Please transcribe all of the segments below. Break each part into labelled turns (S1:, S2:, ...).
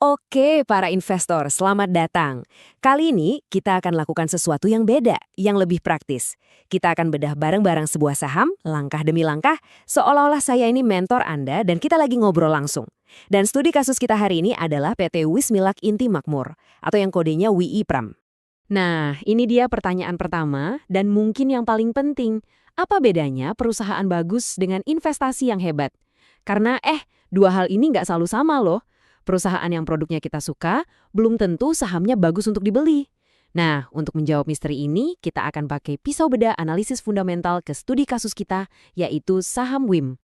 S1: Oke, para investor, selamat datang. Kali ini kita akan lakukan sesuatu yang beda, yang lebih praktis. Kita akan bedah bareng-bareng sebuah saham, langkah demi langkah, seolah-olah saya ini mentor Anda dan kita lagi ngobrol langsung. Dan studi kasus kita hari ini adalah PT Wismilak Inti Makmur, atau yang kodenya WIPRAM. Nah, ini dia pertanyaan pertama dan mungkin yang paling penting. Apa bedanya perusahaan bagus dengan investasi yang hebat? Karena dua hal ini nggak selalu sama loh. Perusahaan yang produknya kita suka, belum tentu sahamnya bagus untuk dibeli. Nah, untuk menjawab misteri ini, kita akan pakai pisau bedah analisis fundamental ke studi kasus kita, yaitu saham WIM.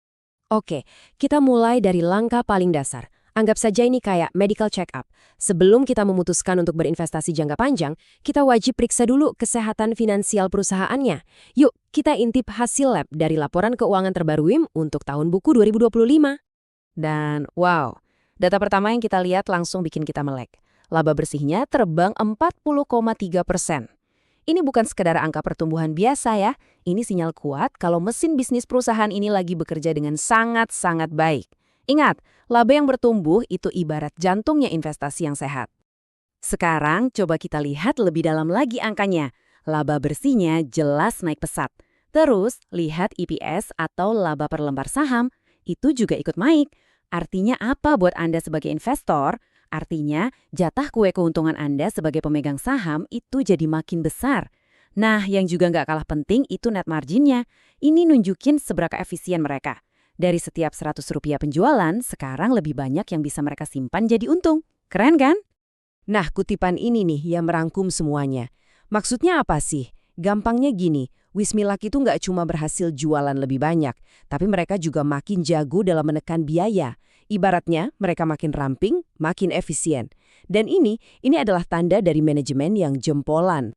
S1: Oke, kita mulai dari langkah paling dasar. Anggap saja ini kayak medical check-up. Sebelum kita memutuskan untuk berinvestasi jangka panjang, kita wajib periksa dulu kesehatan finansial perusahaannya. Yuk, kita intip hasil lab dari laporan keuangan terbaru WIM untuk tahun buku 2025. Dan wow, data pertama yang kita lihat langsung bikin kita melek. Laba bersihnya terbang 40,3%. Ini bukan sekedar angka pertumbuhan biasa ya. Ini sinyal kuat kalau mesin bisnis perusahaan ini lagi bekerja dengan sangat-sangat baik. Ingat, laba yang bertumbuh itu ibarat jantungnya investasi yang sehat. Sekarang coba kita lihat lebih dalam lagi angkanya. Laba bersihnya jelas naik pesat. Terus, lihat EPS atau laba per lembar saham, itu juga ikut naik. Artinya apa buat Anda sebagai investor? Artinya jatah kue keuntungan Anda sebagai pemegang saham itu jadi makin besar. Nah, yang juga nggak kalah penting itu net marginnya. Ini nunjukin seberapa efisien mereka. Dari setiap Rp100 penjualan, sekarang lebih banyak yang bisa mereka simpan jadi untung. Keren kan? Nah, kutipan ini nih yang merangkum semuanya. Maksudnya apa sih? Gampangnya gini, Wismilak itu nggak cuma berhasil jualan lebih banyak, tapi mereka juga makin jago dalam menekan biaya. Ibaratnya, mereka makin ramping, makin efisien. Dan ini adalah tanda dari manajemen yang jempolan.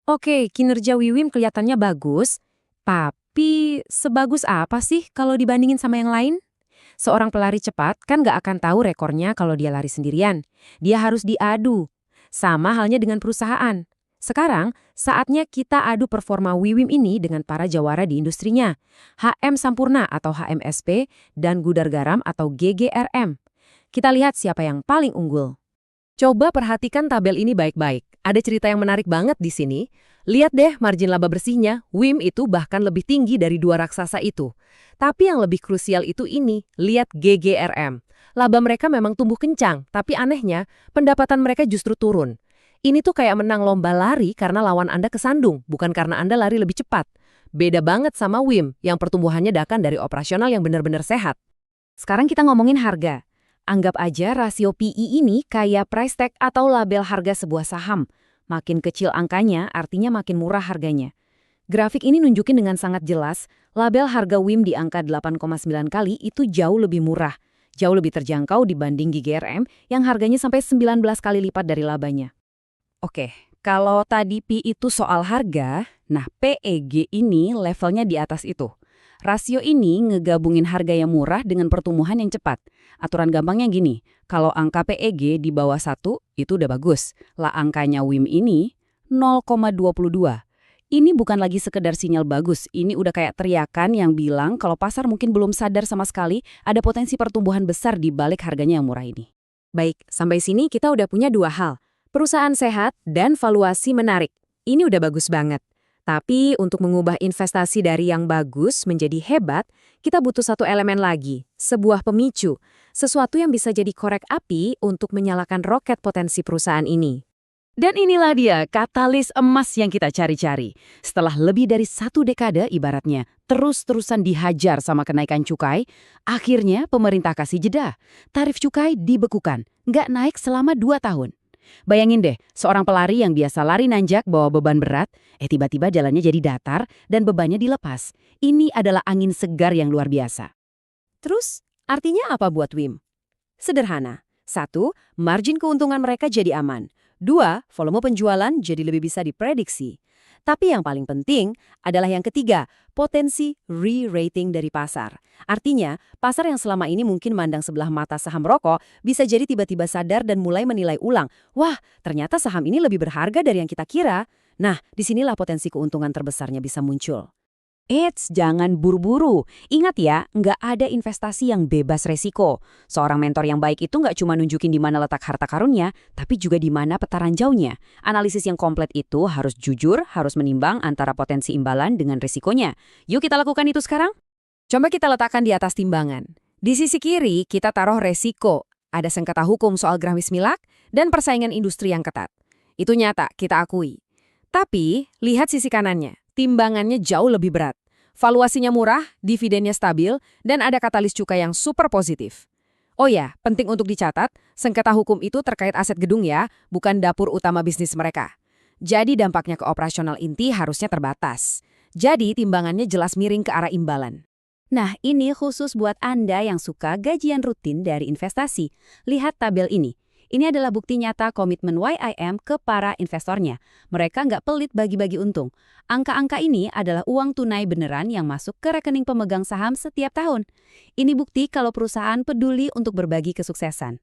S1: Oke, kinerja Wiwim kelihatannya bagus, tapi sebagus apa sih kalau dibandingin sama yang lain? Seorang pelari cepat kan nggak akan tahu rekornya kalau dia lari sendirian. Dia harus diadu. Sama halnya dengan perusahaan. Sekarang, saatnya kita adu performa Wiwim ini dengan para jawara di industrinya. HM Sampurna atau HMSP dan Gudar Garam atau GGRM. Kita lihat siapa yang paling unggul. Coba perhatikan tabel ini baik-baik. Ada cerita yang menarik banget di sini. Lihat deh margin laba bersihnya, WIM itu bahkan lebih tinggi dari dua raksasa itu. Tapi yang lebih krusial itu ini, lihat GGRM. Laba mereka memang tumbuh kencang, tapi anehnya pendapatan mereka justru turun. Ini tuh kayak menang lomba lari karena lawan Anda kesandung, bukan karena Anda lari lebih cepat. Beda banget sama WIM yang pertumbuhannya datang dari operasional yang benar-benar sehat. Sekarang kita ngomongin harga. Anggap aja rasio PE ini kayak price tag atau label harga sebuah saham. Makin kecil angkanya, artinya makin murah harganya. Grafik ini nunjukin dengan sangat jelas, label harga WIM di angka 8,9 kali itu jauh lebih murah. Jauh lebih terjangkau dibanding GGRM yang harganya sampai 19 kali lipat dari labanya. Oke, kalau tadi P itu soal harga, nah PEG ini levelnya di atas itu. Rasio ini ngegabungin harga yang murah dengan pertumbuhan yang cepat. Aturan gampangnya gini, kalau angka PEG di bawah 1 itu udah bagus. Lah angkanya WIM ini 0,22. Ini bukan lagi sekedar sinyal bagus, ini udah kayak teriakan yang bilang kalau pasar mungkin belum sadar sama sekali ada potensi pertumbuhan besar di balik harganya yang murah ini. Baik, sampai sini kita udah punya dua hal. Perusahaan sehat dan valuasi menarik. Ini udah bagus banget. Tapi untuk mengubah investasi dari yang bagus menjadi hebat, kita butuh satu elemen lagi, sebuah pemicu. Sesuatu yang bisa jadi korek api untuk menyalakan roket potensi perusahaan ini. Dan inilah dia katalis emas yang kita cari-cari. Setelah lebih dari 1 dekade ibaratnya, terus-terusan dihajar sama kenaikan cukai, akhirnya pemerintah kasih jeda. Tarif cukai dibekukan, nggak naik selama 2 tahun. Bayangin deh, seorang pelari yang biasa lari nanjak bawa beban berat, tiba-tiba jalannya jadi datar dan bebannya dilepas. Ini adalah angin segar yang luar biasa. Terus, artinya apa buat WIM? Sederhana. 1, margin keuntungan mereka jadi aman. 2, volume penjualan jadi lebih bisa diprediksi. Tapi yang paling penting adalah yang ketiga, potensi re-rating dari pasar. Artinya, pasar yang selama ini mungkin mandang sebelah mata saham rokok bisa jadi tiba-tiba sadar dan mulai menilai ulang. Wah, ternyata saham ini lebih berharga dari yang kita kira. Nah, disinilah potensi keuntungan terbesarnya bisa muncul.
S2: Eits, jangan buru-buru. Ingat ya, nggak ada investasi yang bebas resiko. Seorang mentor yang baik itu nggak cuma nunjukin di mana letak harta karunnya, tapi juga di mana peta ranjaunya. Analisis yang komplit itu harus jujur, harus menimbang antara potensi imbalan dengan risikonya. Yuk kita lakukan itu sekarang.
S1: Coba kita letakkan di atas timbangan. Di sisi kiri, kita taruh resiko. Ada sengketa hukum soal Gramis Milak dan persaingan industri yang ketat. Itu nyata, kita akui. Tapi, lihat sisi kanannya. Timbangannya jauh lebih berat. Valuasinya murah, dividennya stabil, dan ada katalis cukai yang super positif. Oh ya, penting untuk dicatat, sengketa hukum itu terkait aset gedung ya, bukan dapur utama bisnis mereka. Jadi dampaknya ke operasional inti harusnya terbatas. Jadi timbangannya jelas miring ke arah imbalan.
S2: Nah, ini khusus buat Anda yang suka gajian rutin dari investasi. Lihat tabel ini. Ini adalah bukti nyata komitmen YIM ke para investornya. Mereka nggak pelit bagi-bagi untung. Angka-angka ini adalah uang tunai beneran yang masuk ke rekening pemegang saham setiap tahun. Ini bukti kalau perusahaan peduli untuk berbagi kesuksesan.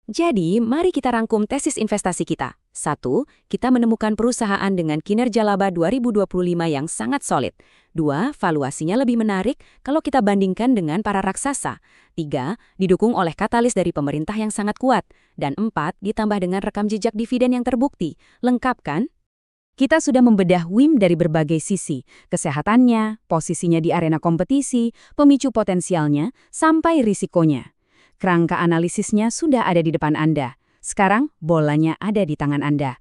S2: Jadi, mari kita rangkum tesis investasi kita. 1. Kita menemukan perusahaan dengan kinerja laba 2025 yang sangat solid. 2. Valuasinya lebih menarik kalau kita bandingkan dengan para raksasa. 3. Didukung oleh katalis dari pemerintah yang sangat kuat. Dan 4. Ditambah dengan rekam jejak dividen yang terbukti. Lengkap kan? Kita sudah membedah WIM dari berbagai sisi, kesehatannya, posisinya di arena kompetisi, pemicu potensialnya, sampai risikonya. Kerangka analisisnya sudah ada di depan Anda. Sekarang, bolanya ada di tangan Anda.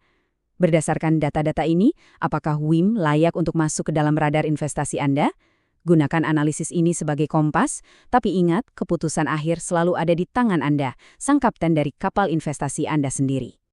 S2: Berdasarkan data-data ini, apakah WIM layak untuk masuk ke dalam radar investasi Anda? Gunakan analisis ini sebagai kompas, tapi ingat, keputusan akhir selalu ada di tangan Anda, sang kapten dari kapal investasi Anda sendiri.